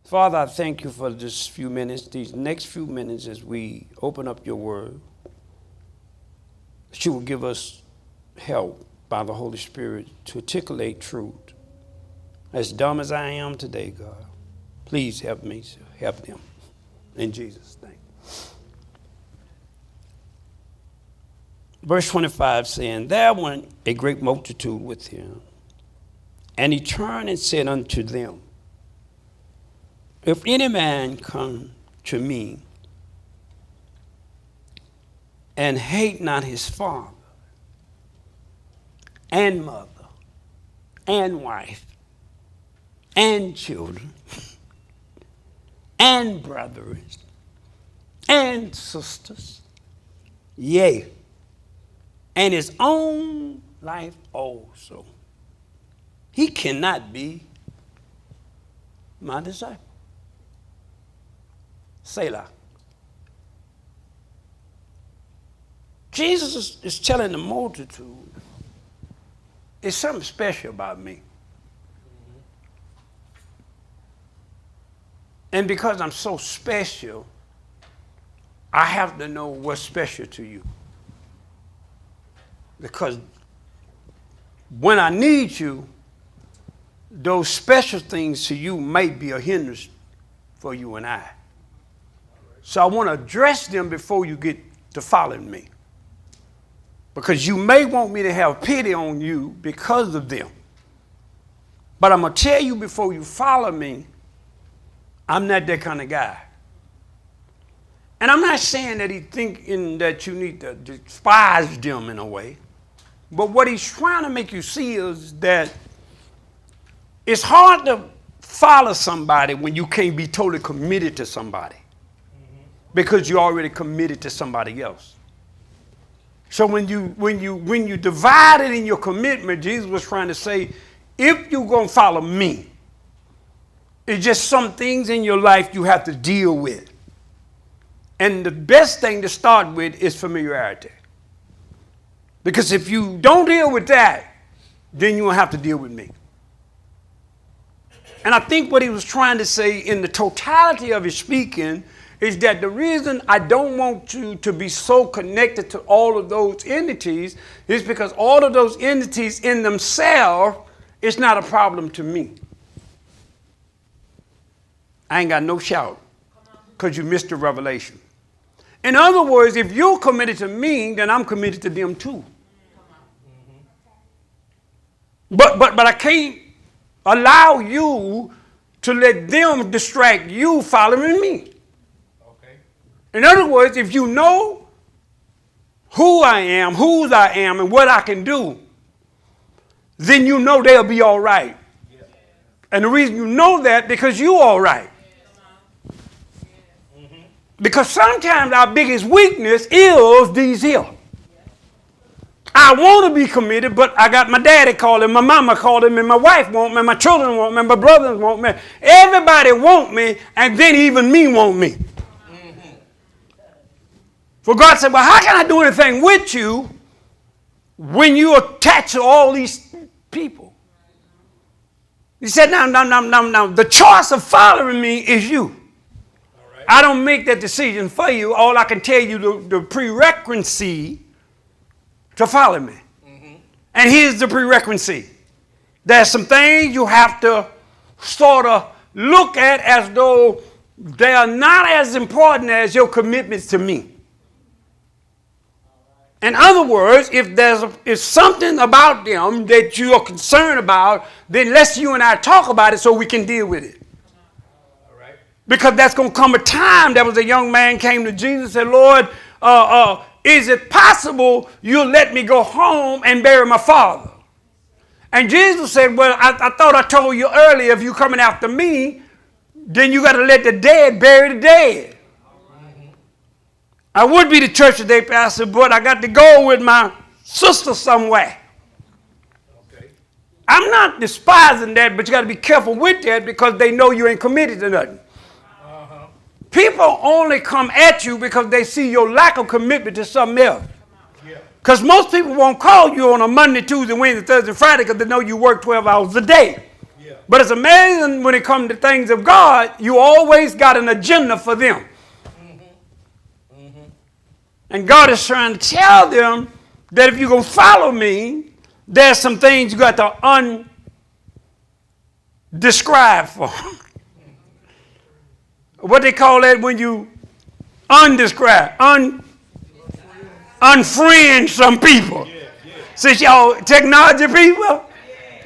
Father, I thank you for this few minutes, these next few minutes as we open up your word. That you will give us help by the Holy Spirit to articulate truth. As dumb as I am today, God, please help me to help them. In Jesus' name. Verse 25 saying, there went a great multitude with him. And he turned and said unto them, if any man come to me and hate not his father and mother and wife and children and brethren and sisters, yea, and his own life also, he cannot be my disciple. Selah. Jesus is telling the multitude, it's something special about me. And because I'm so special, I have to know what's special to you. Because when I need you, those special things to you may be a hindrance for you and I. So I want to address them before you get to following me. Because you may want me to have pity on you because of them. But I'm going to tell you before you follow me, I'm not that kind of guy. And I'm not saying that he's thinking that you need to despise them in a way. But what he's trying to make you see is that it's hard to follow somebody when you can't be totally committed to somebody. Because you're already committed to somebody else. So when you divide it in your commitment, Jesus was trying to say, if you're going to follow me, it's just some things in your life you have to deal with. And the best thing to start with is familiarity. Because if you don't deal with that, then you will have to deal with me. And I think what he was trying to say in the totality of his speaking is that the reason I don't want you to be so connected to all of those entities is because all of those entities in themselves is not a problem to me. I ain't got no shout because you missed the revelation. In other words, if you're committed to me, then I'm committed to them too. But I can't allow you to let them distract you following me. In other words, if you know who I am, whose I am, and what I can do, then you know they'll be all right. Yeah. And the reason you know that, because you're all right. Yeah. Mm-hmm. Because sometimes our biggest weakness is these here. I want to be committed, but I got my daddy calling, my mama calling me, my wife want me, my children want me, my brothers want me. Everybody want me, and then even me want me. For God said, well, how can I do anything with you when you attach to all these people? He said, now, the choice of following me is you. Right. I don't make that decision for you. All I can tell you, the prerequisite to follow me. Mm-hmm. And here's the prerequisite. There's some things you have to sort of look at as though they are not as important as your commitments to me. In other words, if there's something about them that you are concerned about, then let's you and I talk about it so we can deal with it. All right. Because that's going to come a time. There was a young man came to Jesus and said, Lord, is it possible you'll let me go home and bury my father? And Jesus said, well, I thought I told you earlier, if you're coming after me, then you got to let the dead bury the dead. I would be the church today, Pastor, but I got to go with my sister somewhere. Okay. I'm not despising that, but you got to be careful with that because they know you ain't committed to nothing. Uh-huh. People only come at you because they see your lack of commitment to something else. Because most people won't call you on a Monday, Tuesday, Wednesday, Thursday, Friday because they know you work 12 hours a day. Yeah. But it's amazing when it comes to things of God, you always got an agenda for them. And God is trying to tell them that if you're going to follow me, there's some things you got to undescribe for. What they call that when you undescribe, unfriend some people. Since y'all technology people,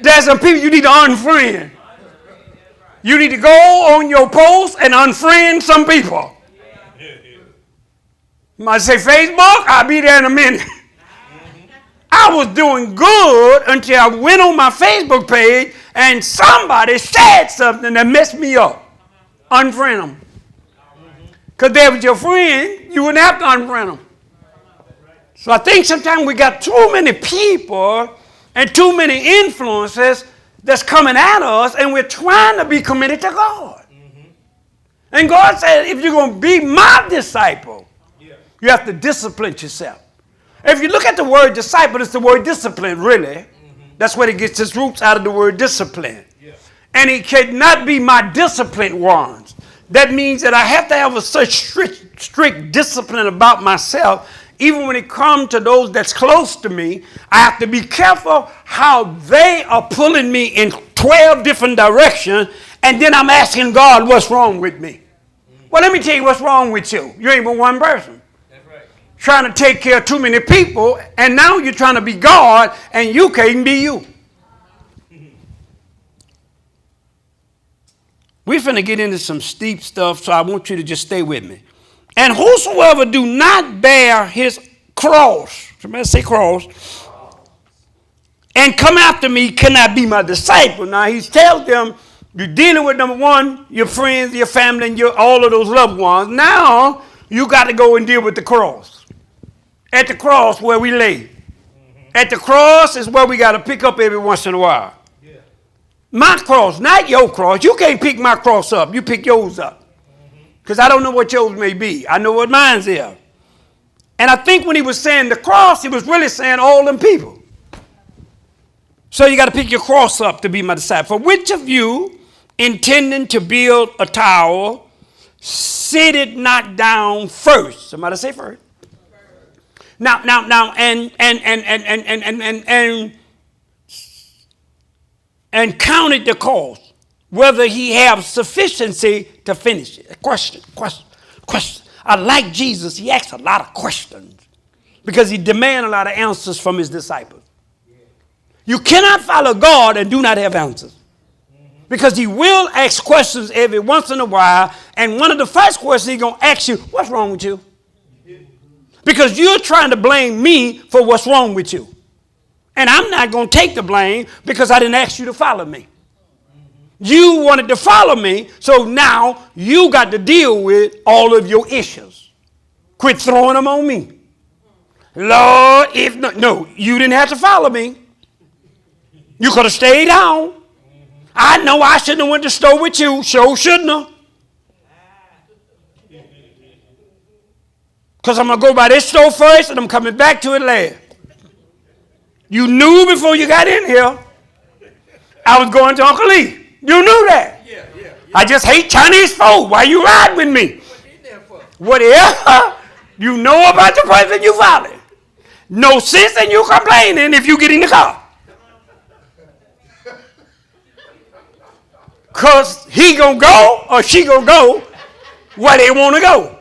there's some people you need to unfriend. You need to go on your post and unfriend some people. You might say Facebook, I'll be there in a minute. I was doing good until I went on my Facebook page and somebody said something that messed me up. Unfriend them. Because they was your friend, you wouldn't have to unfriend them. So I think sometimes we got too many people and too many influences that's coming at us, and we're trying to be committed to God. And God said, if you're going to be my disciple, you have to discipline yourself. If you look at the word disciple, it's the word discipline, really. That's where it gets its roots out of the word discipline. And it cannot be my disciplined ones. That means that I have to have a such strict discipline about myself. Even when it comes to those that's close to me, I have to be careful how they are pulling me in 12 different directions, and then I'm asking God, what's wrong with me? Well, let me tell you what's wrong with you. You ain't but one person. That's right. Trying to take care of too many people, and now you're trying to be God, and you can't be you. We're finna get into some steep stuff, so I want you to just stay with me. And whosoever do not bear his cross, somebody say cross, and come after me cannot be my disciple. Now he tells them, you're dealing with number one, your friends, your family, and all of those loved ones. Now you got to go and deal with the cross. At the cross where we lay. At the cross is where we got to pick up every once in a while. My cross, not your cross. You can't pick my cross up. You pick yours up. Because I don't know what yours may be. I know what mine's is. And I think when he was saying the cross, he was really saying all them people. So you got to pick your cross up to be my disciple. For which of you, intending to build a tower, sit it not down first? Somebody say first. Now, and counted the cost, whether he have sufficiency to finish it. Question. I like Jesus. He asks a lot of questions because he demands a lot of answers from his disciples. You cannot follow God and do not have answers, because he will ask questions every once in a while, and one of the first questions he's going to ask you, what's wrong with you? Because you're trying to blame me for what's wrong with you. And I'm not going to take the blame because I didn't ask you to follow me. You wanted to follow me, so now you got to deal with all of your issues. Quit throwing them on me. Lord, if no, you didn't have to follow me. You could have stayed home. I know I shouldn't have went to the store with you. Sure shouldn't have. Because I'm going to go by this store first and I'm coming back to it last. You knew before you got in here I was going to Uncle Lee. You knew that. Yeah. I just hate Chinese food. Why you riding with me? Whatever you know about the person you follow. No sense in you complaining if you get in the car. Because he going to go or she going to go where they want to go.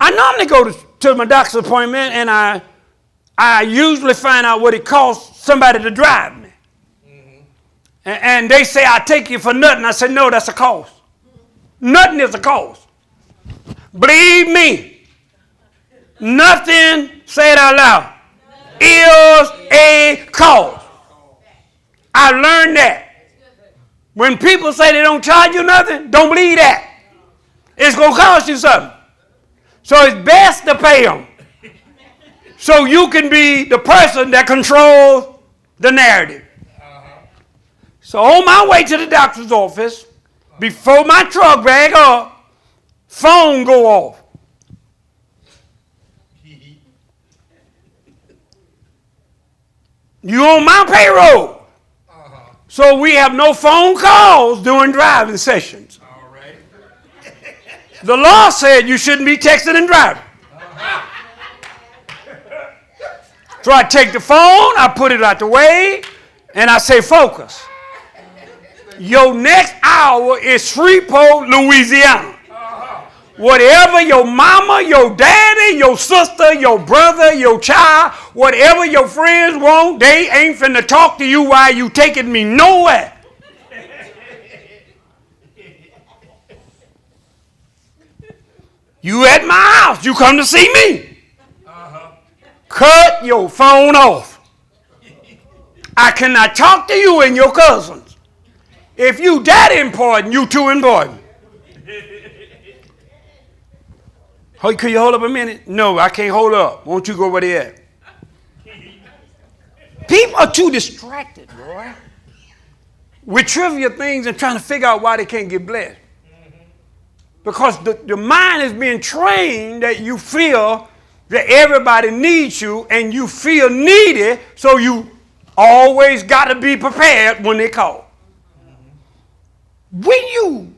I normally go to my doctor's appointment, and I usually find out what it costs somebody to drive me. And they say, I'll take you for nothing. I said, no, that's a cost. Nothing is a cost. Believe me, nothing, say it out loud, is a cost. I learned that. When people say they don't charge you nothing, don't believe that. It's going to cost you something. So it's best to pay them, so you can be the person that controls the narrative. So on my way to the doctor's office, before my truck back up, phone go off. You on my payroll. So we have no phone calls during driving sessions. All right. The law said you shouldn't be texting and driving. So I take the phone, I put it out the way, and I say, focus. Your next hour is Shreveport, Louisiana. Whatever your mama, your daddy, your sister, your brother, your child, whatever your friends want, they ain't finna talk to you while you taking me nowhere. You at my house, you come to see me. Cut your phone off. I cannot talk to you and your cousins. If you that important, you too important. Hey, could you hold up a minute? No, I can't hold up. Won't you go over there? People are too distracted, boy, with trivial things and trying to figure out why they can't get blessed. Because the mind is being trained that you feel that everybody needs you and you feel needed, so you always got to be prepared when they call. When you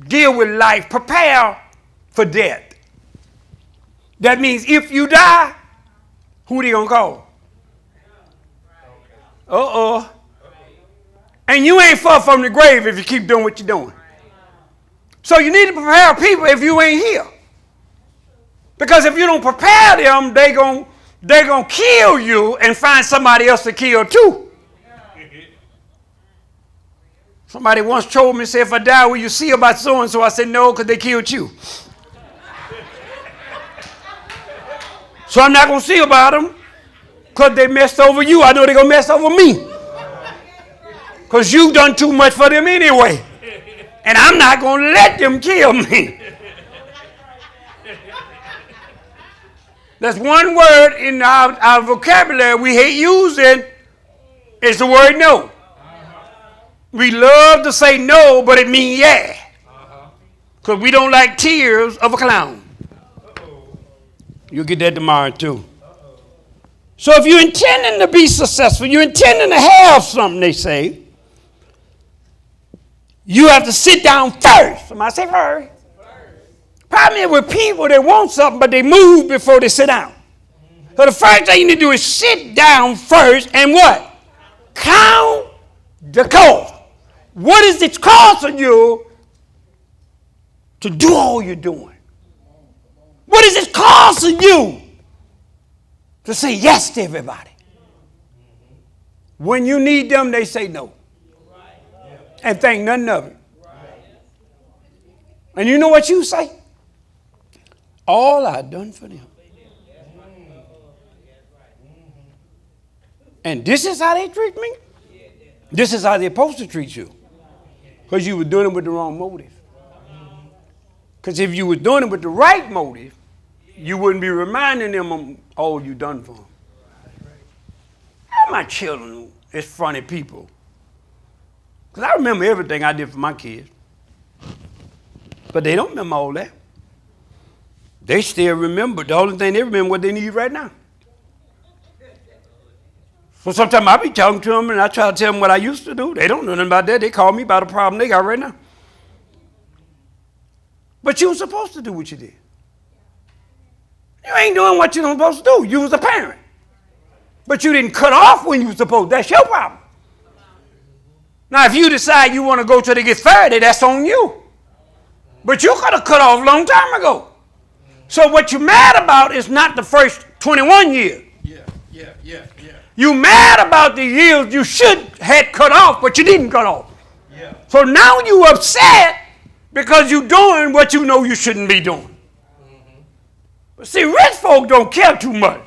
deal with life, prepare for death. That means if you die, who they gonna call? Uh-oh. And you ain't far from the grave if you keep doing what you're doing. So you need to prepare people if you ain't here. Because if you don't prepare them, they gonna kill you and find somebody else to kill too. Somebody once told me, said, if I die, will you see about so-and-so? I said, no, because they killed you. So I'm not going to see about them because they messed over you. I know they're going to mess over me because you done too much for them anyway. And I'm not going to let them kill me. That's one word in our vocabulary we hate using is the word no. We love to say no, but it means yeah. Because we don't like tears of a clown. You'll get that tomorrow too. So if you're intending to be successful, you're intending to have something, they say, you have to sit down first. Somebody say first. Problem is with people that want something, but they move before they sit down. So the first thing you need to do is sit down first and what? Count the cost. What is it costing you to do all you're doing? What is it costing you to say yes to everybody? When you need them, they say no. And think nothing of it. And you know what you say? All I done for them. And this is how they treat me? This is how they're supposed to treat you. Because you were doing it with the wrong motive. Because if you were doing it with the right motive, you wouldn't be reminding them of all you done for them. My children is funny people. Because I remember everything I did for my kids. But they don't remember all that. They still remember. The only thing they remember what they need right now. So sometimes I be talking to them and I try to tell them what I used to do. They don't know nothing about that. They call me about a problem they got right now. But you were supposed to do what you did. You ain't doing what you're supposed to do. You was a parent. But you didn't cut off when you were supposed to. That's your problem. Now, if you decide you want to go till they get 30, that's on you. But you could have cut off a long time ago. So what you're mad about is not the first 21 years. Yeah. You mad about the years you should had cut off, but you didn't cut off. Yeah. So now you upset because you're doing what you know you shouldn't be doing. Mm-hmm. But see, rich folk don't care too much.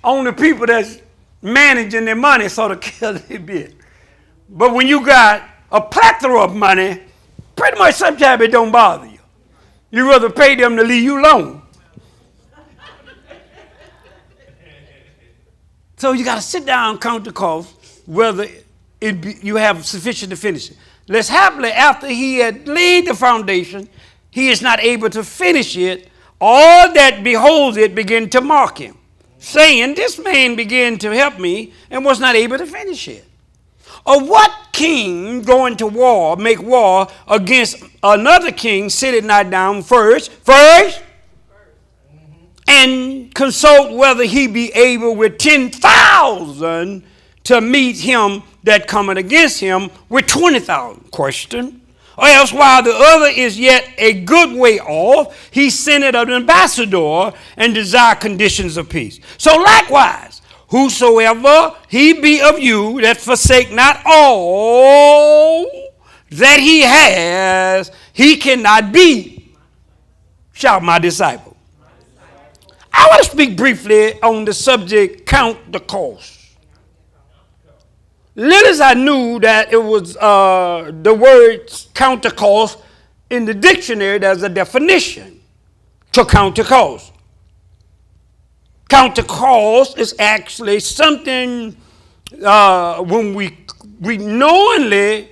Only people that's managing their money sort of care a bit. But when you got a plethora of money, pretty much sometimes it don't bother you. You rather pay them to leave you alone. So you got to sit down and count the cost, whether you have sufficient to finish it. Lest happily, after he had laid the foundation, he is not able to finish it. All that beholds it begin to mock him, saying, this man began to help me and was not able to finish it. Or what king going to war, make war against another king, sitting not down first, and consult whether he be able with 10,000 to meet him that cometh against him with 20,000? Question. Or else while the other is yet a good way off, he sendeth an ambassador and desire conditions of peace. So likewise, whosoever he be of you that forsake not all that he has, he cannot be, shout, my disciple. I want to speak briefly on the subject, count the cost. Little as I knew that it was the word count the cost in the dictionary, there's a definition to count the cost. Count the cost is actually something when we knowingly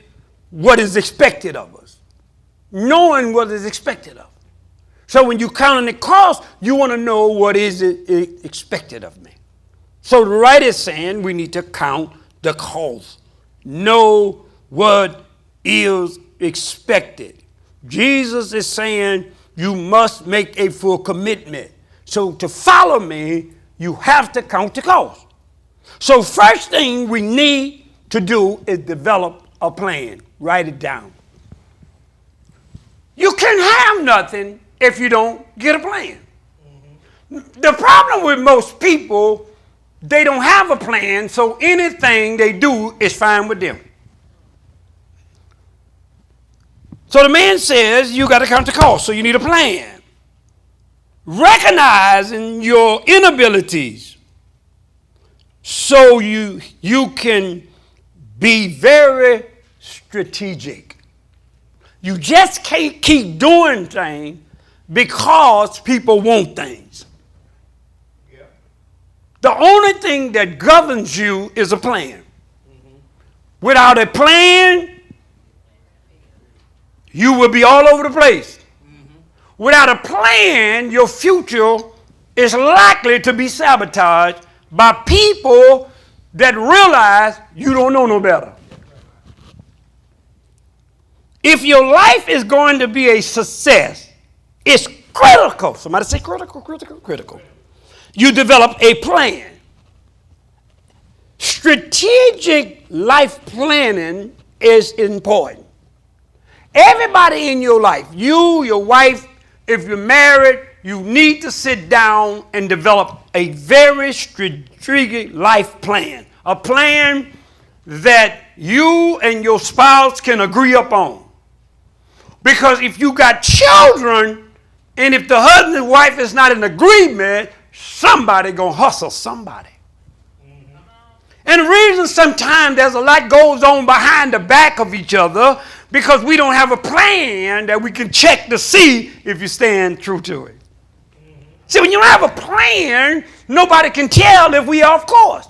what is expected of us. Knowing what is expected of. So when you count the cost, you want to know what is it expected of me. So the writer is saying we need to count the cost. Know what is expected. Jesus is saying you must make a full commitment. So to follow me, you have to count the cost. So first thing we need to do is develop a plan. Write it down. You can't have nothing if you don't get a plan. The problem with most people, they don't have a plan, so anything they do is fine with them. So the man says you got to count the cost, so you need a plan. Recognizing your inabilities so you can be very strategic. You just can't keep doing things because people want things. The only thing that governs you is a plan. Without a plan, you will be all over the place. Without a plan, your future is likely to be sabotaged by people that realize you don't know no better. If your life is going to be a success, it's critical. Somebody say critical. You develop a plan. Strategic life planning is important. Everybody in your life, you, your wife, if you're married, you need to sit down and develop a very strategic life plan. A plan that you and your spouse can agree upon. Because if you got children, and if the husband and wife is not in agreement, somebody gonna hustle somebody. And the reason sometimes there's a lot goes on behind the back of each other because we don't have a plan that we can check to see if you stand true to it. See, when you don't have a plan, nobody can tell if we are off course.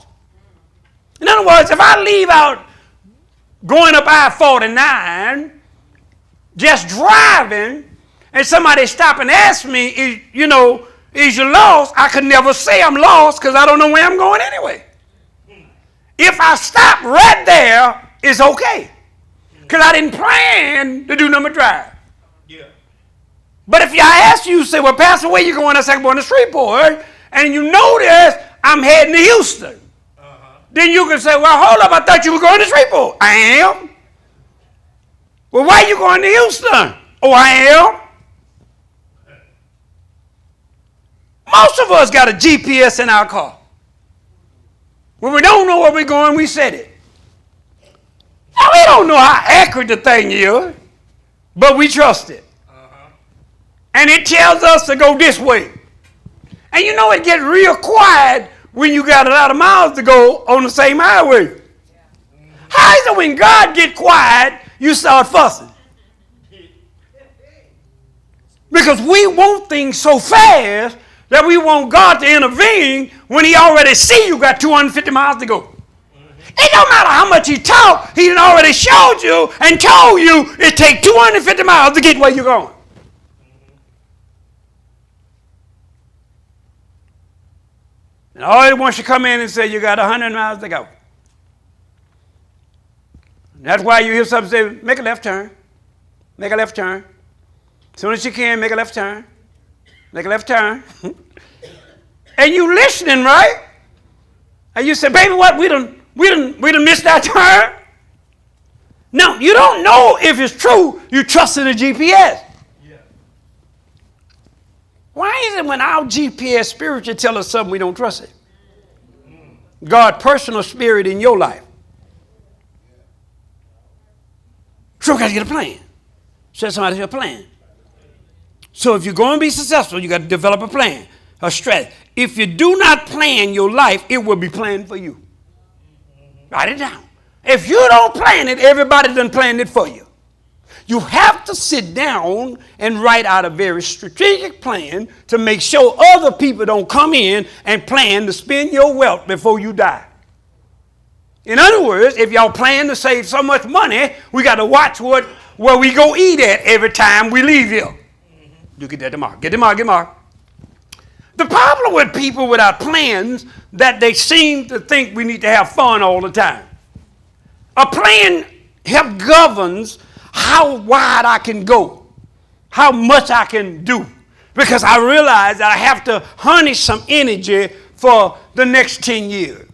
In other words, if I leave out going up I-49, just driving, and somebody stop and ask me, is you lost? I could never say I'm lost because I don't know where I'm going anyway. If I stop right there, it's okay. Because I didn't plan to do number drive. Yeah. But if I ask you, say, well, Pastor, where you going? I say, I'm going to Shreveport. And you notice I'm heading to Houston. Then you can say, well, hold up, I thought you were going to Shreveport. I am. Well, why are you going to Houston? Oh, I am. Most of us got a GPS in our car. When we don't know where we're going, we set it. Now, we don't know how accurate the thing is, but we trust it. And it tells us to go this way. And you know it gets real quiet when you got a lot of miles to go on the same highway. How is it when God gets quiet, you start fussing? Because we want things so fast that we want God to intervene when he already see you got 250 miles to go. It don't matter how much he talked, he already showed you and told you it takes 250 miles to get where you're going. And all he wants you to come in and say you got 100 miles to go. That's why you hear something say, make a left turn. Make a left turn. As soon as you can, make a left turn. Make a left turn. And you listening, right? And you say, baby, what? We done missed that turn. Now, you don't know if it's true. You trust in the GPS. Yeah. Why is it when our GPS spiritual tell us something we don't trust it? God's personal spirit in your life. So you got to get a plan. Said somebody a plan. So if you're going to be successful, you got to develop a plan, a strategy. If you do not plan your life, it will be planned for you. Write it down. If you don't plan it, everybody done planned it for you. You have to sit down and write out a very strategic plan to make sure other people don't come in and plan to spend your wealth before you die. In other words, if y'all plan to save so much money, we got to watch where we go eat at every time we leave here. You get that tomorrow. Get tomorrow. The problem with people without plans that they seem to think we need to have fun all the time. A plan helps governs how wide I can go, how much I can do, because I realize that I have to harness some energy for the next 10 years.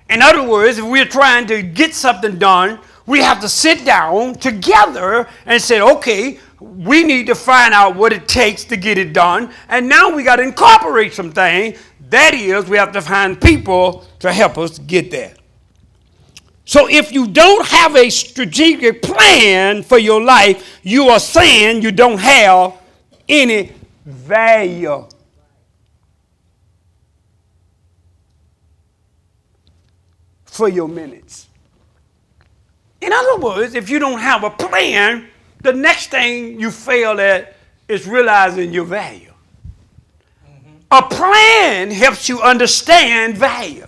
In other words, if we're trying to get something done, we have to sit down together and say, okay, we need to find out what it takes to get it done. And now we got to incorporate some things. That is, we have to find people to help us get there. So if you don't have a strategic plan for your life, you are saying you don't have any value. For your minutes. In other words, if you don't have a plan, the next thing you fail at is realizing your value. A plan helps you understand value.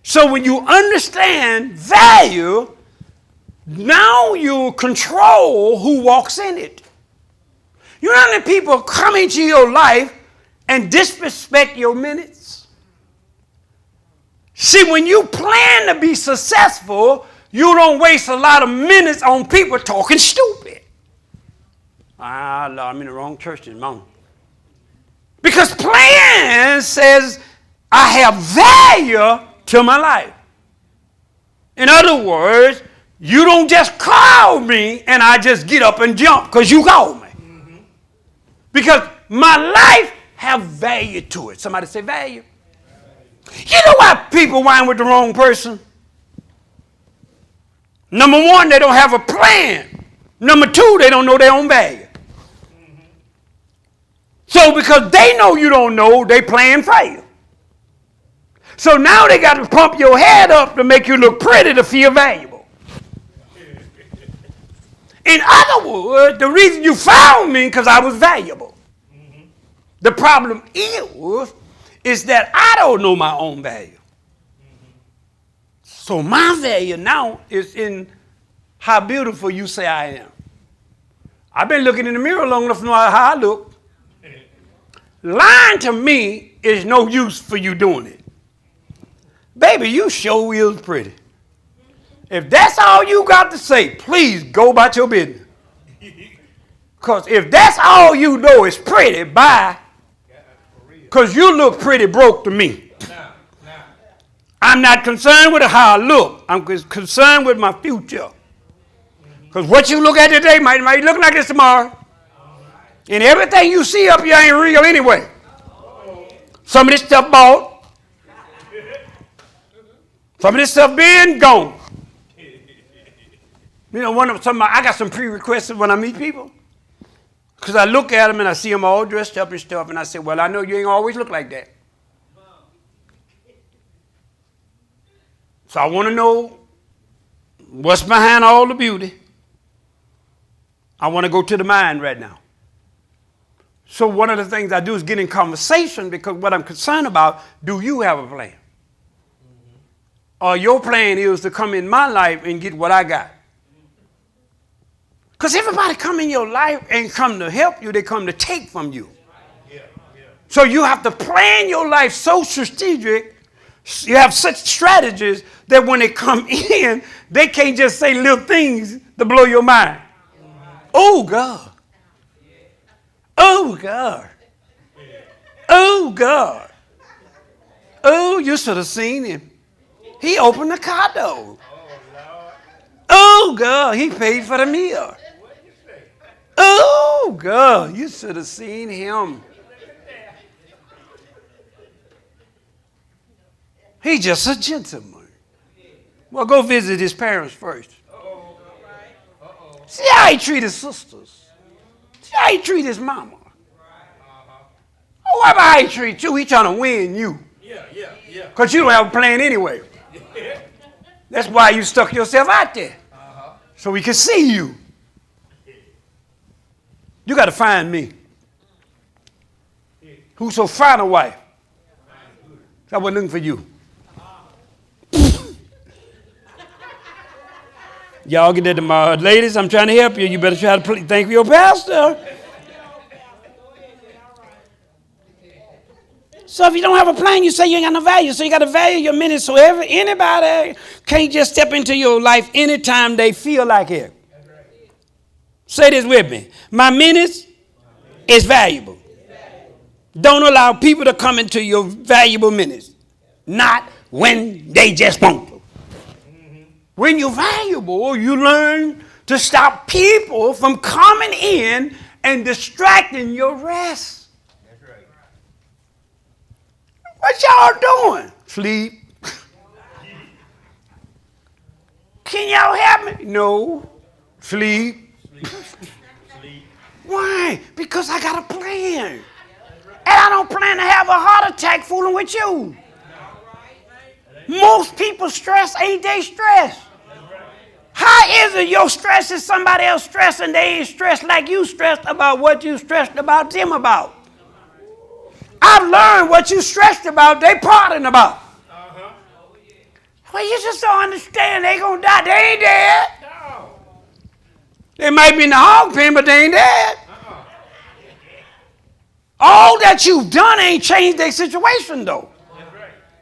So when you understand value, now you control who walks in it. You know how many people come into your life and disrespect your minutes? See, when you plan to be successful, you don't waste a lot of minutes on people talking stupid. Ah, Lord, I'm in the wrong church this morning. Because plan says I have value to my life. In other words, you don't just call me and I just get up and jump because you called me. Mm-hmm. Because my life have value to it. Somebody say value. You know why people whine with the wrong person? Number one, they don't have a plan. Number two, they don't know their own value. Mm-hmm. So because they know you don't know, they plan for you. So now they got to pump your head up to make you look pretty to feel valuable. In other words, the reason you found me because I was valuable. Mm-hmm. The problem is that I don't know my own value. Mm-hmm. So my value now is in how beautiful you say I am. I've been looking in the mirror long enough to know how I look. Lying to me is no use for you doing it. Baby, you sure is pretty. If that's all you got to say, please go about your business. Because if that's all you know is pretty, bye. Because you look pretty broke to me. I'm not concerned with how I look. I'm concerned with my future. Because what you look at today might look like this tomorrow. And everything you see up here ain't real anyway. Some of this stuff bought. Some of this stuff being gone. You know, I got some prerequisites when I meet people. Because I look at them and I see them all dressed up and stuff. And I say, well, I know you ain't always look like that. So I want to know what's behind all the beauty. I want to go to the mind right now. So one of the things I do is get in conversation because what I'm concerned about, do you have a plan? Or your plan is to come in my life and get what I got? Because everybody come in your life and come to help you, they come to take from you. So you have to plan your life so strategic You have such strategies that when they come in, they can't just say little things to blow your mind. Oh, God. Oh, God. Oh, God. Oh, you should have seen him. He opened the car door. Oh, God, he paid for the meal. Oh, God, you should have seen him. He's just a gentleman. Well, go visit his parents first. See how he treat his sisters. See how he treat his mama. Oh, what about how he treat you? He trying to win you. Because you don't have a plan anyway. That's why you stuck yourself out there. So we can see you. You got to find me. Whoso find a wife. I wasn't looking for you. Y'all get that tomorrow. Ladies, I'm trying to help you. You better try to thank your pastor. So if you don't have a plan, you say you ain't got no value. So you got to value your minutes. So anybody can't just step into your life anytime they feel like it. Say this with me. My minutes is valuable. Don't allow people to come into your valuable minutes. Not when they just want to. When you're valuable, you learn to stop people from coming in and distracting your rest. What y'all doing? Sleep. Can y'all help me? No. Sleep. Why? Because I got a plan. And I don't plan to have a heart attack fooling with you. Most people stress ain't they stress. How is it your stress is somebody else stress and they ain't stressed like you stressed about what you stressed about them about? I've learned what you stressed about, they partying about. Well, you just don't understand. They gonna die. They ain't dead. They might be in the hog pen, but they ain't dead. All that you've done ain't changed their situation, though.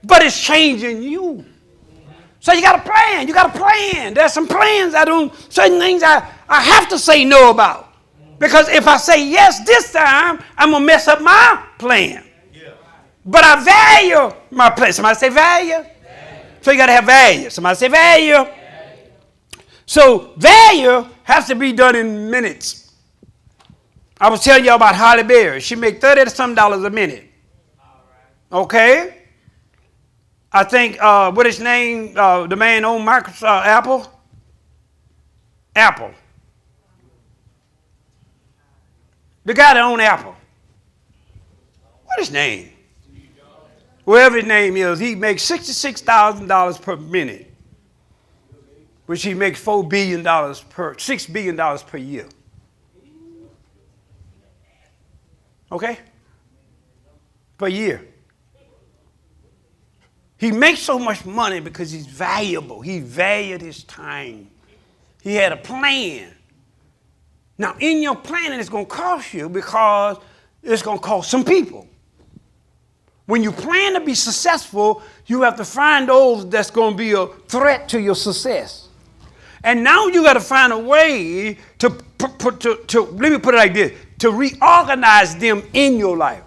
But it's changing you. So you got a plan. You got a plan. There's some plans certain things I have to say no about. Because if I say yes this time, I'm going to mess up my plan. But I value my plan. Somebody say value. So you got to have value. Somebody say value. So value has to be done in minutes. I was telling you about Holly Berry. She make $30-some a minute. Okay? I think, what is his name? The man owned Microsoft, Apple? Apple. The guy that owned Apple. What is his name? Whoever his name is, he makes $66,000 per minute, which he makes $6 billion per year. Okay? Per year. He makes so much money because he's valuable. He valued his time. He had a plan. Now, in your planning, it's going to cost you because it's going to cost some people. When you plan to be successful, you have to find those that's going to be a threat to your success. And now you got to find a way to let me put it like this, to reorganize them in your life.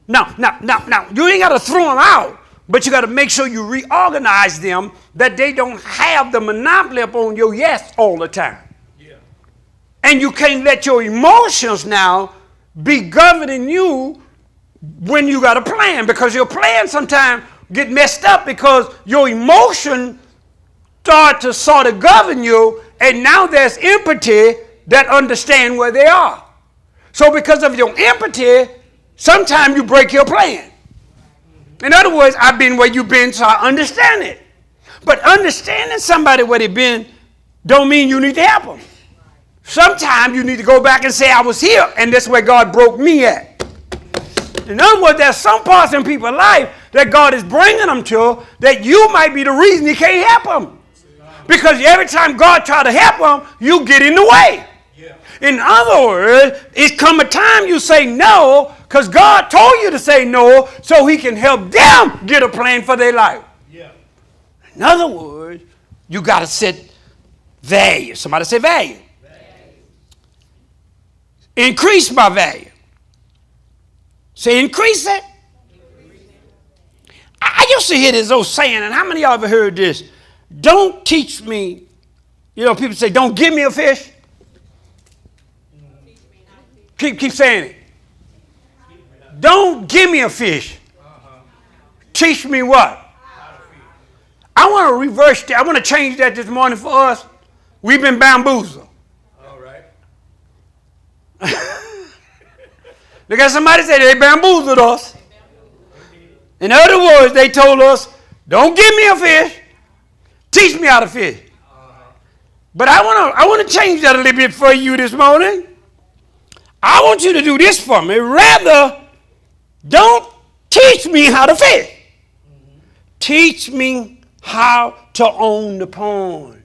Now, you ain't got to throw them out, but you got to make sure you reorganize them that they don't have the monopoly upon your yes all the time. Yeah. And you can't let your emotions now be governing you when you got a plan, because your plan sometimes get messed up because your emotion start to sort of govern you, and now there's empathy that understand where they are. So because of your empathy, sometimes you break your plan. In other words, I've been where you've been, so I understand it. But understanding somebody where they've been don't mean you need to help them. Sometimes you need to go back and say, I was here, and that's where God broke me at. In other words, there's some parts in people's life that God is bringing them to that you might be the reason he can't help them. Because every time God tries to help them, you get in the way. Yeah. In other words, it's come a time you say no, because God told you to say no so he can help them get a plan for their life. Yeah. In other words, you got to set value. Somebody say value. Increase my value. Say increase it. I used to hear this old saying, and how many of y'all ever heard this? Don't teach me. You know, people say, don't give me a fish. Keep saying it. Don't give me a fish. Teach me what? I want to reverse that. I want to change that this morning for us. We've been bamboozled. All right. Look at somebody say they bamboozled us. In other words, they told us, don't give me a fish. Teach me how to fish. But I want to change that a little bit for you this morning. I want you to do this for me. Rather, don't teach me how to fish. Teach me how to own the pond.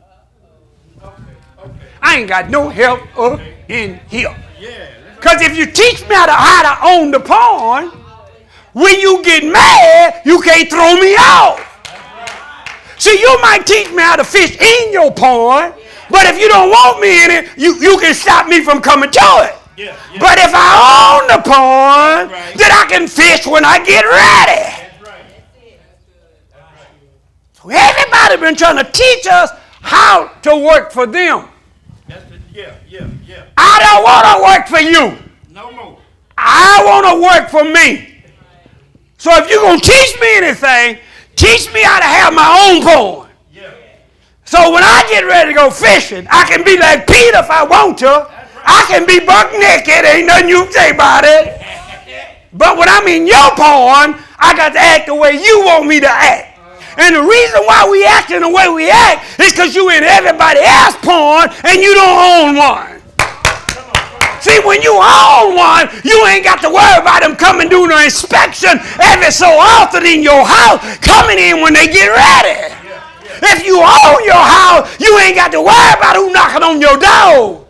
I ain't got no help up in here. Because if you teach me how to own the pond, when you get mad, you can't throw me out. See, you might teach me how to fish in your pond, but if you don't want me in it, you can stop me from coming to it. Yeah. But if I own the pond, then I can fish when I get ready. So everybody been trying to teach us how to work for them. I don't want to work for you. No more. I want to work for me. So if you're going to teach me anything, teach me how to have my own pond. So when I get ready to go fishing, I can be like Peter if I want to. I can be buck naked. Ain't nothing you can say about it. But when I'm in your pond, I got to act the way you want me to act. And the reason why we acting the way we act is because you in everybody else's pond and you don't own one. See, when you own one, you ain't got to worry about them coming doing an inspection every so often in your house, coming in when they get ready. If you own your house, you ain't got to worry about who knocking on your door.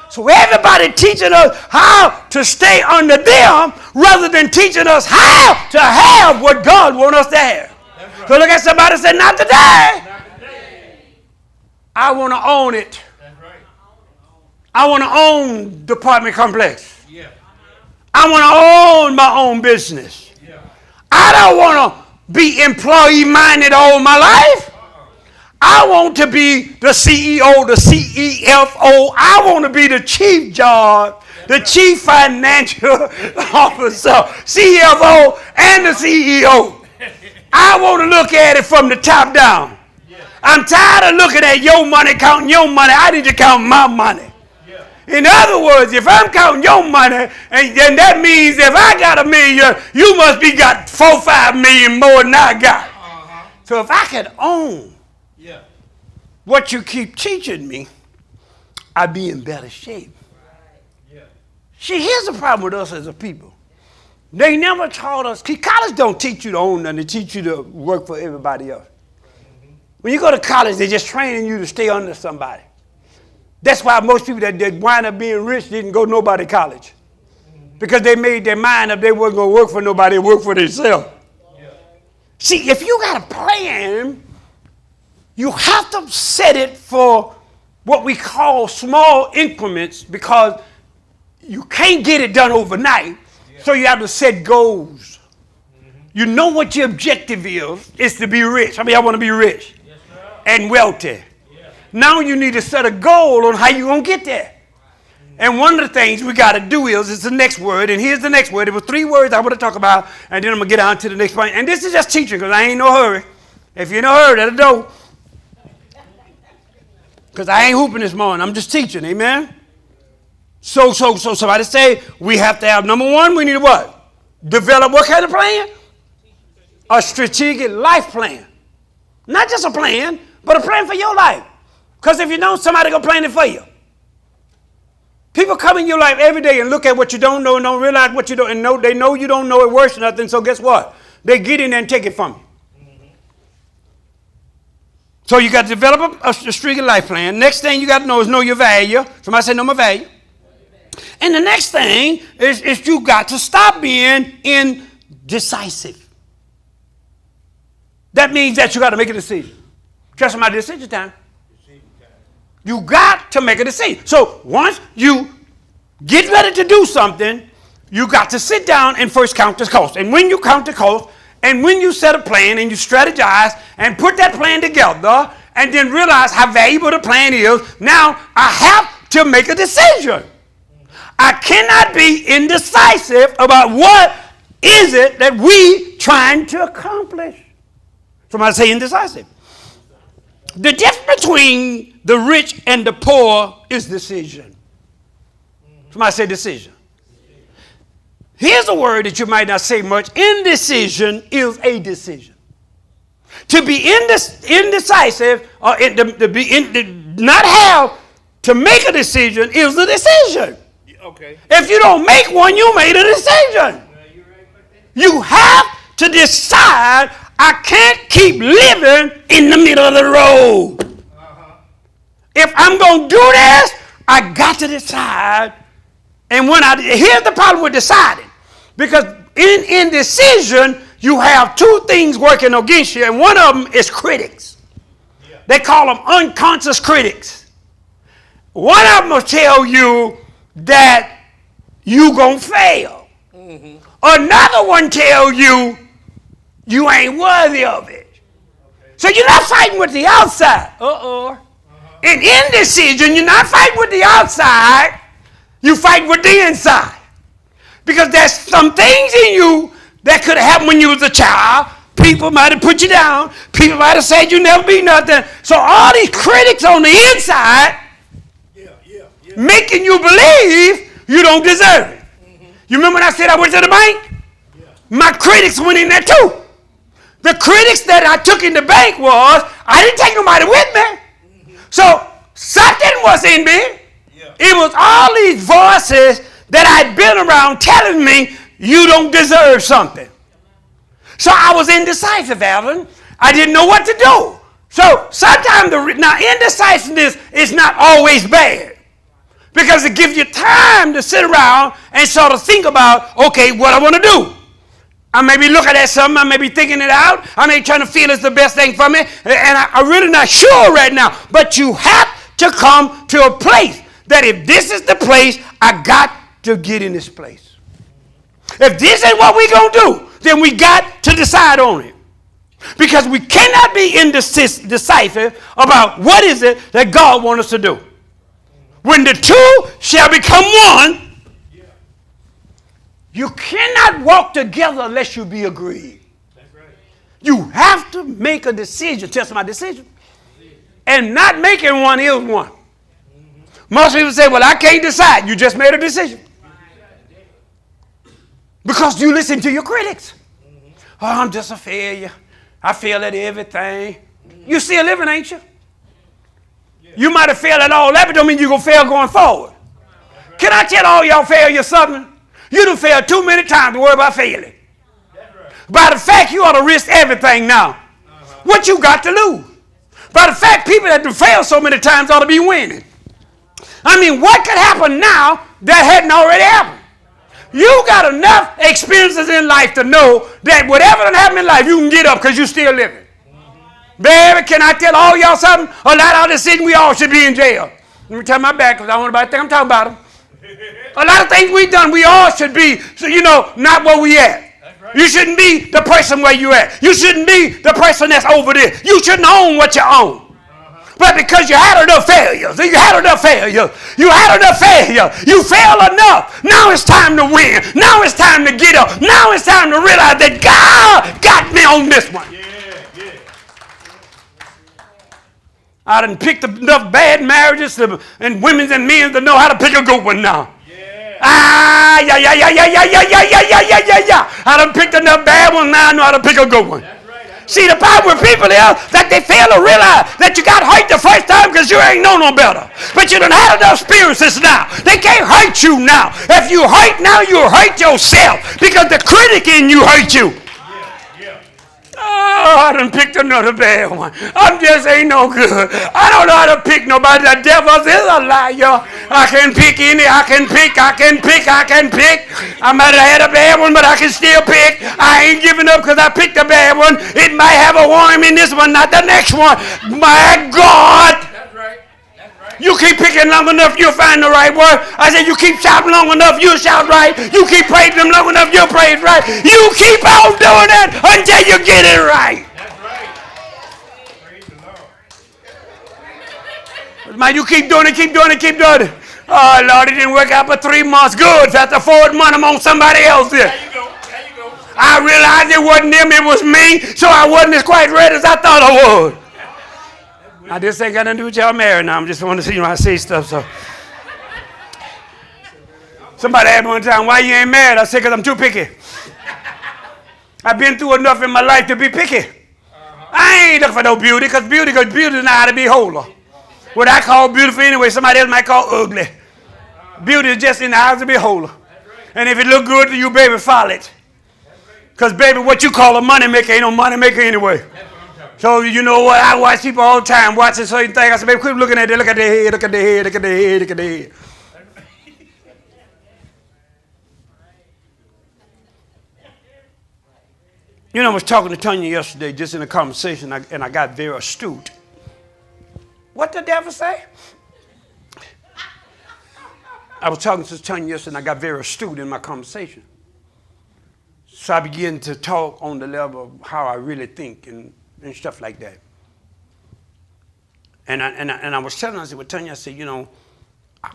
So everybody teaching us how to stay under them rather than teaching us how to have what God wants us to have. Right. So look at somebody and say, not today. Not today. I want to own it. That's right. I want to own the apartment complex. Yeah. I want to own my own business. Yeah. I don't want to be employee-minded all my life. I want to be the CEO, the CEFO. I want to be the chief job, the chief financial officer, CFO, and the CEO. I want to look at it from the top down. I'm tired of looking at your money, counting your money. I need to count my money. In other words, if I'm counting your money, and then that means if I got $1 million, you must be got 4-5 million more than I got. So if I could own what you keep teaching me, I'd be in better shape. See, here's the problem with us as a people. They never taught us. See, college don't teach you to own nothing. They teach you to work for everybody else. When you go to college, they're just training you to stay under somebody. That's why most people that wind up being rich didn't go to nobody college. Because they made their mind up they weren't going to work for nobody, they work for themselves. See, if you got a plan, you have to set it for what we call small increments because you can't get it done overnight. So you have to set goals. You know what your objective is to be rich. I mean, I want to be rich and wealthy. Now you need to set a goal on how you're going to get there. And one of the things we got to do is the next word. And here's the next word. There were 3 words I want to talk about. And then I'm going to get on to the next point. And this is just teaching because I ain't no hurry. If you're in a hurry, that'll do. Because I ain't hooping this morning. I'm just teaching. Amen? So somebody say we have to have, number 1, we need to what? Develop what kind of plan? A strategic life plan. Not just a plan, but a plan for your life. Because if you don't, somebody going to plan it for you. People come in your life every day and look at what you don't know and don't realize what you don't know. They know you don't know it worse than nothing. So guess what? They get in there and take it from you. So you got to develop a strategic life plan. Next thing you got to know is know your value. Somebody say know my value. And the next thing is you got to stop being indecisive. That means that you got to make a decision. Trust my decision time. You got to make a decision. So once you get ready to do something, you got to sit down and first count the cost. And when you count the cost, and when you set a plan and you strategize and put that plan together and then realize how valuable the plan is, now I have to make a decision. I cannot be indecisive about what is it that we trying to accomplish. Somebody say indecisive. The difference between the rich and the poor is decision. Somebody say decision. Here's a word that you might not say much. Indecision is a decision. To be indecisive or to make a decision is a decision. Okay. If you don't make one, you made a decision. You have to decide. I can't keep living in the middle of the road. If I'm going to do this, I got to decide. And here's the problem with deciding. Because in indecision, you have two things working against you, and one of them is critics. Yeah. They call them unconscious critics. One of them will tell you that you're going to fail. Mm-hmm. Another one tell you you ain't worthy of it. Okay. So you're not fighting with the outside. In indecision, you're not fighting with the outside. You fight with the inside. Because there's some things in you that could have happened when you was a child. People might have put you down. People might have said you never be nothing. So all these critics on the inside making you believe you don't deserve it. Mm-hmm. You remember when I said I went to the bank? Yeah. My critics went in there too. The critics that I took in the bank was, I didn't take nobody with me. Mm-hmm. So something was in me. Yeah. It was all these voices that I'd been around telling me you don't deserve something. So I was indecisive, Alvin. I didn't know what to do. So sometimes now indecisiveness is not always bad. Because it gives you time to sit around and sort of think about, okay, what I want to do. I may be looking at something. I may be thinking it out. I may be trying to feel it's the best thing for me. And I'm really not sure right now. But you have to come to a place that if this is the place, I got to get in this place. If this ain't what we're going to do, then we got to decide on it. Because we cannot be indecisive about what is it that God wants us to do. When the two shall become one, you cannot walk together unless you be agreed. That's right. You have to make a decision. Tell somebody decision. And not making one is one. Most people say, well, I can't decide. You just made a decision. Because you listen to your critics. Oh, I'm just a failure. I fail at everything. You still living, ain't you? You might have failed at all that, but don't mean you're going to fail going forward. Right. Can I tell all y'all failure something? You done failed too many times to worry about failing. Right. By the fact you ought to risk everything now. What you got to lose? By the fact people that have failed so many times ought to be winning. I mean, what could happen now that hadn't already happened? You got enough experiences in life to know that whatever done happen in life, you can get up because you're still living. Baby, can I tell all y'all something? A lot of this city, we all should be in jail. Let me turn my back because I don't want anybody to think I'm talking about them. A lot of things we done, we all should be, so not where we at. Right. You shouldn't be the person where you at. You shouldn't be the person that's over there. You shouldn't own what you own. But because you had enough failures, you failed enough, you failed enough. Now it's time to win. Now it's time to get up. Now it's time to realize that God got me on this one. I done picked enough bad marriages and women and men to know how to pick a good one now. Yeah. I done picked enough bad ones, now I know how to pick a good one. That's right. See, the problem with people is that they fail to realize that you got hurt the first time because you ain't know no better. But you done had enough experiences now. They can't hurt you now. If you hurt now, you hurt yourself because the critic in you hurt you. Yeah. Oh, I done picked another bad one. I just ain't no good. I don't know how to pick nobody. The devil is a liar. I can pick any. I can pick. I might have had a bad one, but I can still pick. I ain't giving up because I picked a bad one. It might have a worm in this one, not the next one. My God. You keep picking long enough, you'll find the right word. I said, you keep shouting long enough, you'll shout right. You keep praising them long enough, you'll praise right. You keep on doing it until you get it right. That's right. Praise the Lord. Man, you keep doing it. Oh, Lord, it didn't work out for 3 months. Good. So after 4 months, I'm on somebody else here. There you go. I realized it wasn't them, it was me, so I wasn't as quite ready as I thought I was. I just ain't got nothing to do with y'all married now. I'm just wanting to see when I say stuff. So somebody asked me one time, why you ain't married? I said, because I'm too picky. I've been through enough in my life to be picky. I ain't looking for no beauty, because beauty is not how to be whole. What I call beautiful anyway, somebody else might call ugly. Beauty is just in the eyes of the beholder. And if it look good to you, baby, follow it. Because, baby, what you call a money maker ain't no money maker anyway. So, you know what? I watch people all the time watching certain things. I said, baby, quit looking at it. Look at their head, look at their head, look at their head, look at their head. You know, I was talking to Tanya yesterday just in a conversation, and I got very astute. What the devil say? I was talking to Tanya yesterday, and I got very astute in my conversation. So I began to talk on the level of how I really think and stuff like that. And I was telling her, I said, well, Tanya, I said, you know,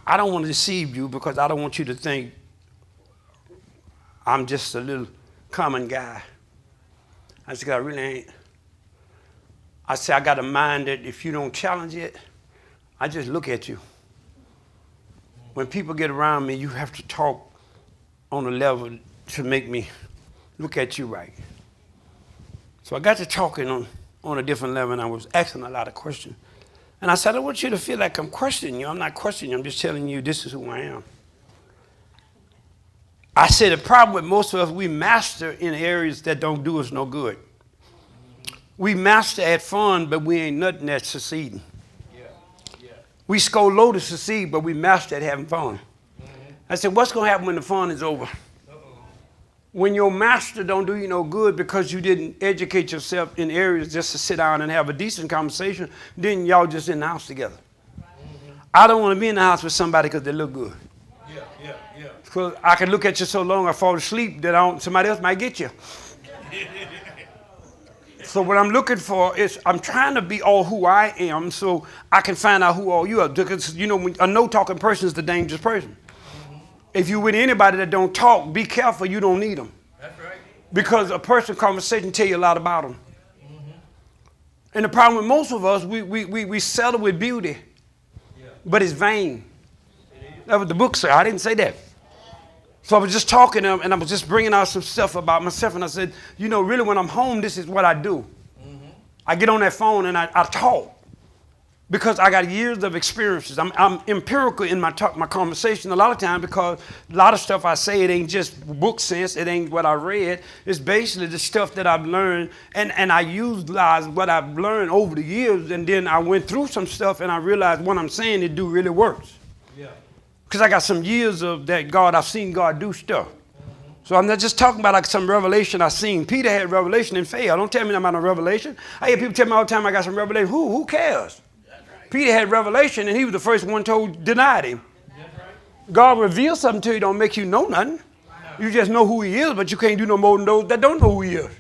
I don't want to deceive you because I don't want you to think I'm just a little common guy. I said, I really ain't. I said, I got a mind that if you don't challenge it, I just look at you. When people get around me, you have to talk on a level to make me look at you right. So I got to talking on a different level, and I was asking a lot of questions. And I said, I don't want you to feel like I'm questioning you. I'm not questioning you. I'm just telling you this is who I am. I said the problem with most of us, we master in areas that don't do us no good. We master at fun, but we ain't nothing at succeeding. We score low to succeed, but we master at having fun. I said, what's going to happen when the fun is over? When your master don't do you no good because you didn't educate yourself in areas just to sit down and have a decent conversation, then y'all just in the house together. I don't want to be in the house with somebody because they look good. Because I can look at you so long I fall asleep that somebody else might get you. So what I'm looking for is I'm trying to be all who I am so I can find out who all you are. Because, you know, a no-talking person is the dangerous person. If you're with anybody that don't talk, be careful, you don't need them. That's right. Because a person's conversation tell you a lot about them. And the problem with most of us, we settle with beauty, but it's vain. That's what the book said. I didn't say that. So I was just talking to him, and I was just bringing out some stuff about myself, and I said, you know, really when I'm home, this is what I do. I get on that phone and I talk. Because I got years of experiences. I'm empirical in my conversation a lot of times because a lot of stuff I say, it ain't just book sense. It ain't what I read. It's basically the stuff that I've learned. And I utilize what I've learned over the years. And then I went through some stuff and I realized what I'm saying, it do really works. Because I got some years of that I've seen God do stuff. So I'm not just talking about like some revelation I seen. Peter had revelation and failed. Don't tell me I'm about a revelation. I hear people tell me all the time I got some revelation. Who cares? Peter had revelation, and he was the first one denied him. God reveals something to you, don't make you know nothing. You just know who he is, but you can't do no more than those that don't know who he is.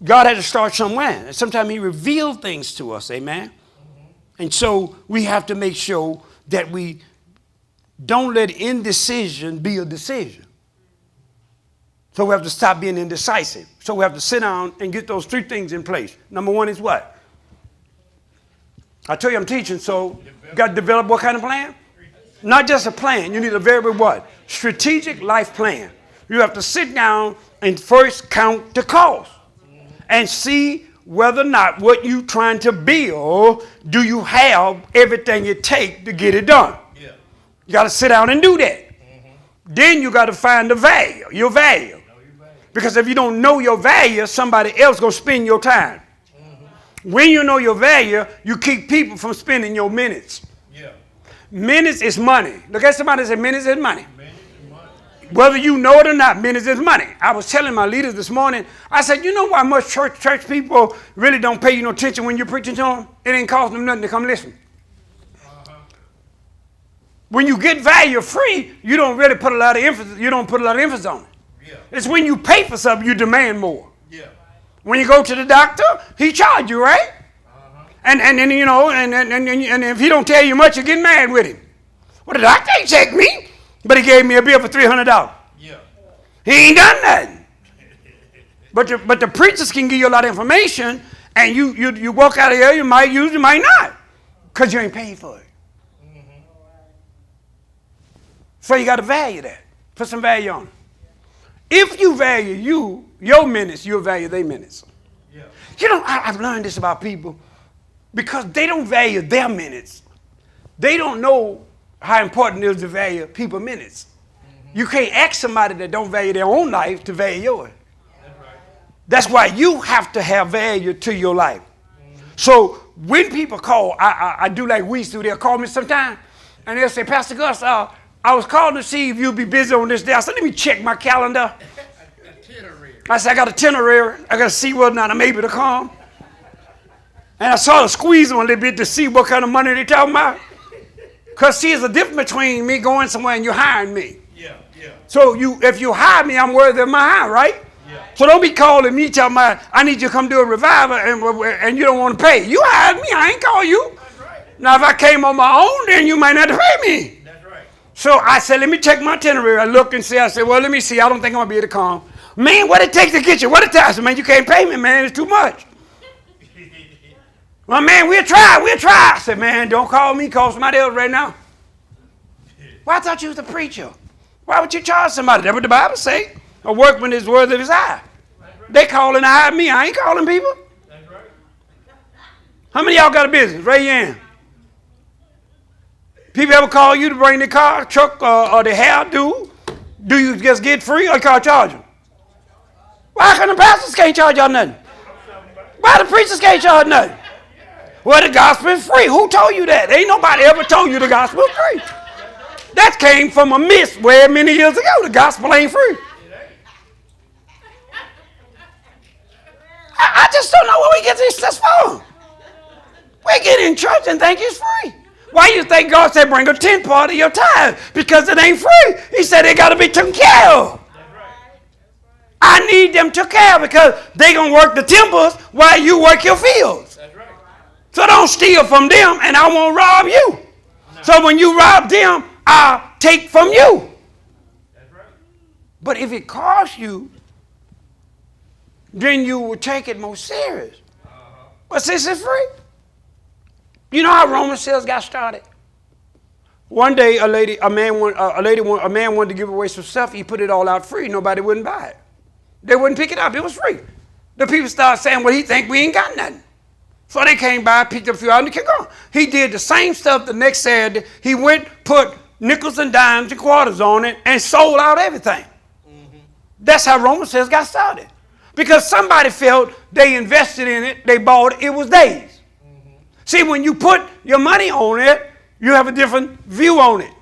God had to start somewhere. And sometimes he revealed things to us, amen? And so we have to make sure that we don't let indecision be a decision. So we have to stop being indecisive. So we have to sit down and get those 3 things in place. Number 1 is what? I tell you I'm teaching, so you got to develop what kind of plan? Not just a plan. You need a very what? Strategic life plan. You have to sit down and first count the cost and see whether or not what you're trying to build, do you have everything it takes to get it done? You got to sit down and do that. Then you got to find the value, your value. Because if you don't know your value, somebody else going to spend your time. When you know your value, you keep people from spending your minutes. Yeah. Minutes is money. Look at somebody and say, minutes is money. Minutes is money. Whether you know it or not, minutes is money. I was telling my leaders this morning, I said, you know why most church people really don't pay you no attention when you're preaching to them? It ain't costing them nothing to come listen. When you get value free, you don't really put a lot of emphasis. You don't put a lot of emphasis on it. Yeah. It's when you pay for something, you demand more. Yeah. When you go to the doctor, he charge you, right? And you know, and if he don't tell you much, you get mad with him. Well, the doctor ain't checked me, but he gave me a bill for $300. Yeah. He ain't done nothing. But the preachers can give you a lot of information, and you walk out of here, you might use, you might not, because you ain't paid for it. So you got to value that. Put some value on it. If you value your minutes, you'll value their minutes. Yeah. You know, I've learned this about people. Because they don't value their minutes. They don't know how important it is to value people's minutes. You can't ask somebody that don't value their own life to value yours. That's why you have to have value to your life. So when people call, I do like we do. They'll call me sometime, and they'll say, Pastor Gus, I was calling to see if you'd be busy on this day. I said, let me check my calendar. I said, I got a itinerary. I got to see whether or not I'm able to come. And I sort of squeeze them a little bit to see what kind of money they're talking about. Because see, there's a difference between me going somewhere and you hiring me. Yeah, yeah. So if you hire me, I'm worthy of my hire, right? Yeah. So don't be calling me talking about, I need you to come do a revival and you don't want to pay. You hired me, I ain't call you. That's right. Now, if I came on my own, then you might not have to pay me. That's right. So I said, let me check my itinerary. I looked and see. I said, well, let me see. I don't think I'm going to be able to come. Man, what it take to get you? What it take? I said, man, you can't pay me, man. It's too much. Well, man, we'll try. I said, man, don't call me, call somebody else right now. Well, I thought you was a preacher. Why would you charge somebody? That's what the Bible say. A workman is worthy of his hire. Right. They calling to hire me. I ain't calling people. That's right. How many of y'all got a business? Raise your hand. People ever call you to bring their car, truck, or their hairdo? Do you just get free or you can't charge them? Why can the pastors can't charge y'all nothing? Why the preachers can't charge nothing? Well, the gospel is free. Who told you that? Ain't nobody ever told you the gospel is free. That came from a myth way many years ago. The gospel ain't free. I just don't know what we get this stuff for. We get in church and think it's free. Why you think God said bring a 10th part of your tithe? Because it ain't free. He said they got to be taken care of. I need them took care of because they going to work the temples while you work your fields. That's right. So don't steal from them and I won't rob you. No. So when you rob them, I'll take from you. That's right. But if it costs you, then you will take it more serious. But since it's free, you know how Roman sales got started? One day a man wanted to give away some stuff. He put it all out free. Nobody wouldn't buy it. They wouldn't pick it up. It was free. The people started saying, well, he think we ain't got nothing. So they came by, picked up a few out, and kept going. He did the same stuff the next Saturday. He went, put nickels and dimes and quarters on it, and sold out everything. Mm-hmm. That's how Roman sales got started. Because somebody felt they invested in it, they bought it, it was theirs. Mm-hmm. See, when you put your money on it, you have a different view on it.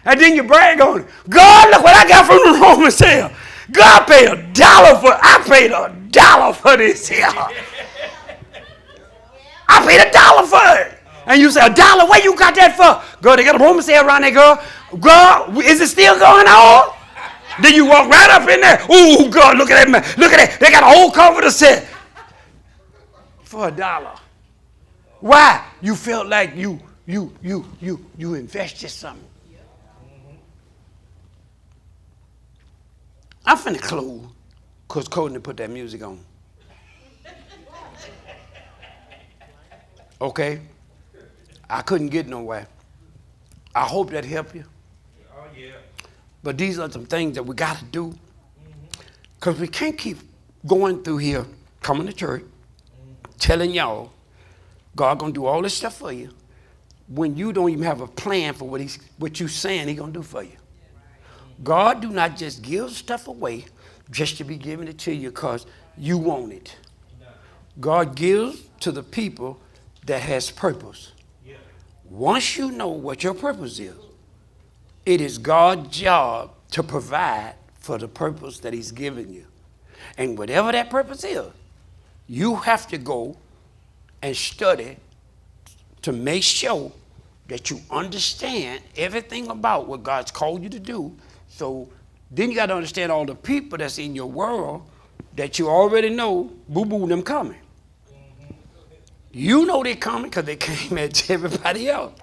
And then you brag on it. God, look what I got from the Roman sale. God paid $1 for it. I paid $1 for this here. I paid $1 for it. And you say, $1? Where you got that for? Girl, they got a Roman sale around there, girl. Girl, is it still going on? Then you walk right up in there. Ooh, God, look at that man. Look at that. They got a whole comforter set for $1. Why? You felt like you invested something. I'm finna close because Courtney put that music on. Okay? I couldn't get nowhere. I hope that helped you. Oh, yeah. But these are some things that we got to do because we can't keep going through here, coming to church, telling y'all God going to do all this stuff for you when you don't even have a plan for what you saying He going to do for you. God do not just give stuff away. just to be giving it to you because you want it. God gives to the people that has purpose. Once you know what your purpose is, it is God's job to provide for the purpose that he's given you. And whatever that purpose is, you have to go and study to make sure that you understand everything about what God's called you to do. So then you got to understand all the people that's in your world that you already know, boo-boo, them coming. You know they're coming because they came at everybody else.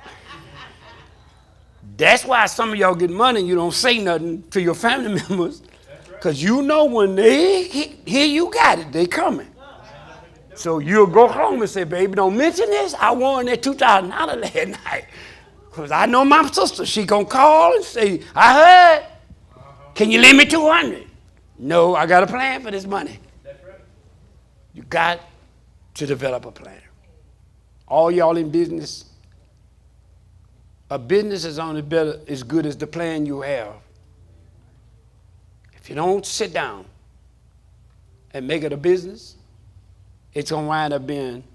That's why some of y'all get money and you don't say nothing to your family members, because you know when they hear you got it, they coming. So you'll go home and say, baby, don't mention this. I won that $2,000 last night. Because I know my sister, she going to call and say, I heard. Can you lend me $200? No, I got a plan for this money. You got to develop a plan. All y'all in business, a business is only better as good as the plan you have. If you don't sit down and make it a business, it's going to wind up being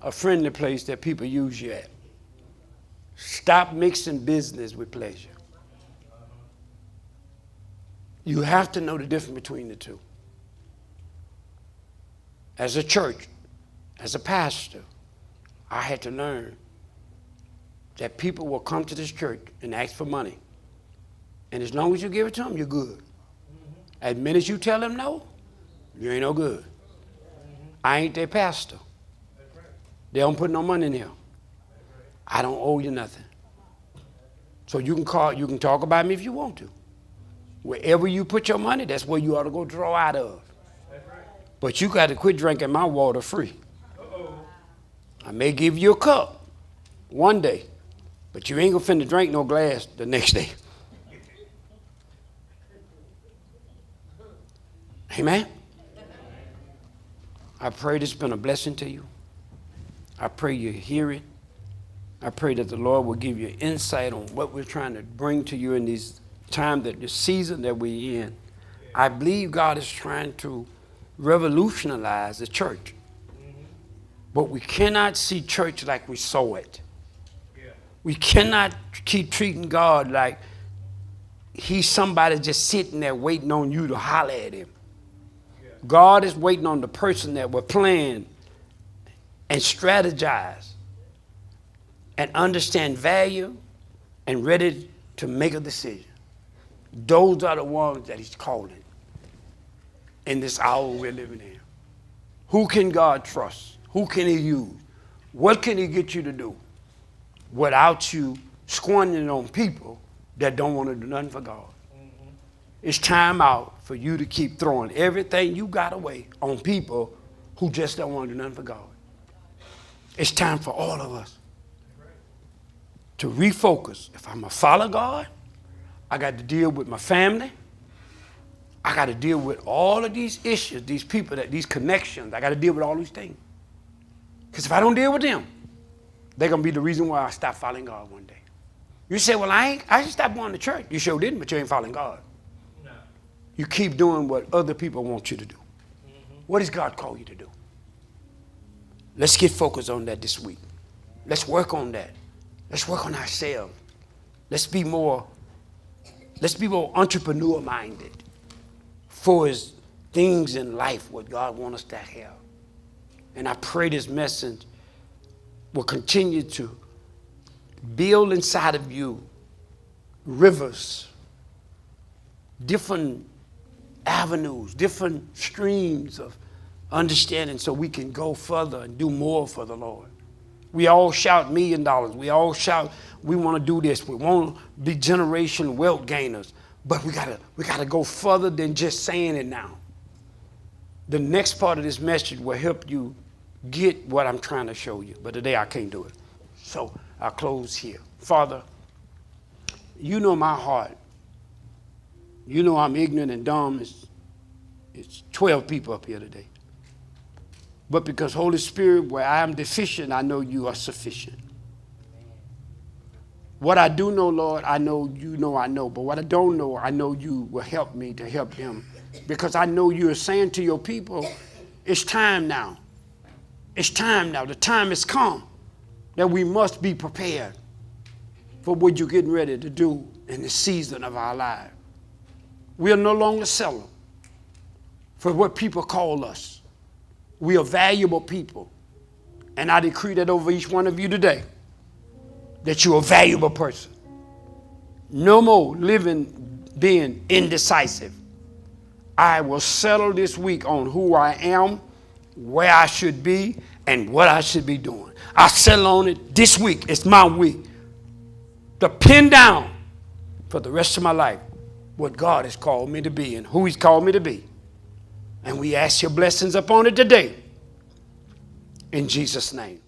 a friendly place that people use you at. Stop mixing business with pleasure. You have to know the difference between the two. As a church, as a pastor, I had to learn that people will come to this church and ask for money. And as long as you give it to them, you're good. As minute as you tell them no, you ain't no good. I ain't their pastor. They don't put no money in here. I don't owe you nothing. So you can talk about me if you want to. Wherever you put your money, that's where you ought to go draw out of. But you got to quit drinking my water free. I may give you a cup one day, but you ain't gonna finna drink no glass the next day. Amen? I pray this has been a blessing to you. I pray you hear it. I pray that the Lord will give you insight on what we're trying to bring to you in this time, that the season that we're in. I believe God is trying to revolutionize the church. But we cannot see church like we saw it. We cannot keep treating God like he's somebody just sitting there waiting on you to holler at him. God is waiting on the person that will plan and strategize and understand value and ready to make a decision. Those are the ones that he's calling in this hour we're living in. Who can God trust? Who can he use? What can he get you to do without you squandering on people that don't want to do nothing for God? It's time out for you to keep throwing everything you got away on people who just don't want to do nothing for God. It's time for all of us to refocus. If I'm going to follow God, I got to deal with my family. I got to deal with all of these issues, these people, these connections. I got to deal with all these things. Because if I don't deal with them, they're going to be the reason why I stop following God one day. You say, well, I just stopped going to church. You sure didn't, but you ain't following God. No. You keep doing what other people want you to do. What does God call you to do? Let's get focused on that this week. Let's work on that. Let's work on ourselves. Let's be more entrepreneur-minded for his things in life, what God wants us to have. And I pray this message will continue to build inside of you rivers, different avenues, different streams of understanding so we can go further and do more for the Lord. We all shout $1 million. We all shout, we want to do this. We want to be generation wealth gainers. But we gotta go further than just saying it now. The next part of this message will help you get what I'm trying to show you. But today I can't do it. So I'll close here. Father, you know my heart. You know I'm ignorant and dumb. It's 12 people up here today. But because Holy Spirit, where I am deficient, I know you are sufficient. What I do know, Lord, I know you know I know. But what I don't know, I know you will help me to help them because I know you're saying to your people, it's time now. It's time now. The time has come that we must be prepared for what you're getting ready to do in the season of our lives. We are no longer selling for what people call us. We are valuable people. And I decree that over each one of you today, that you're a valuable person. No more being indecisive. I will settle this week on who I am, where I should be, and what I should be doing. I settle on it this week. It's my week to pin down for the rest of my life what God has called me to be and who he's called me to be. And we ask your blessings upon it today. In Jesus' name.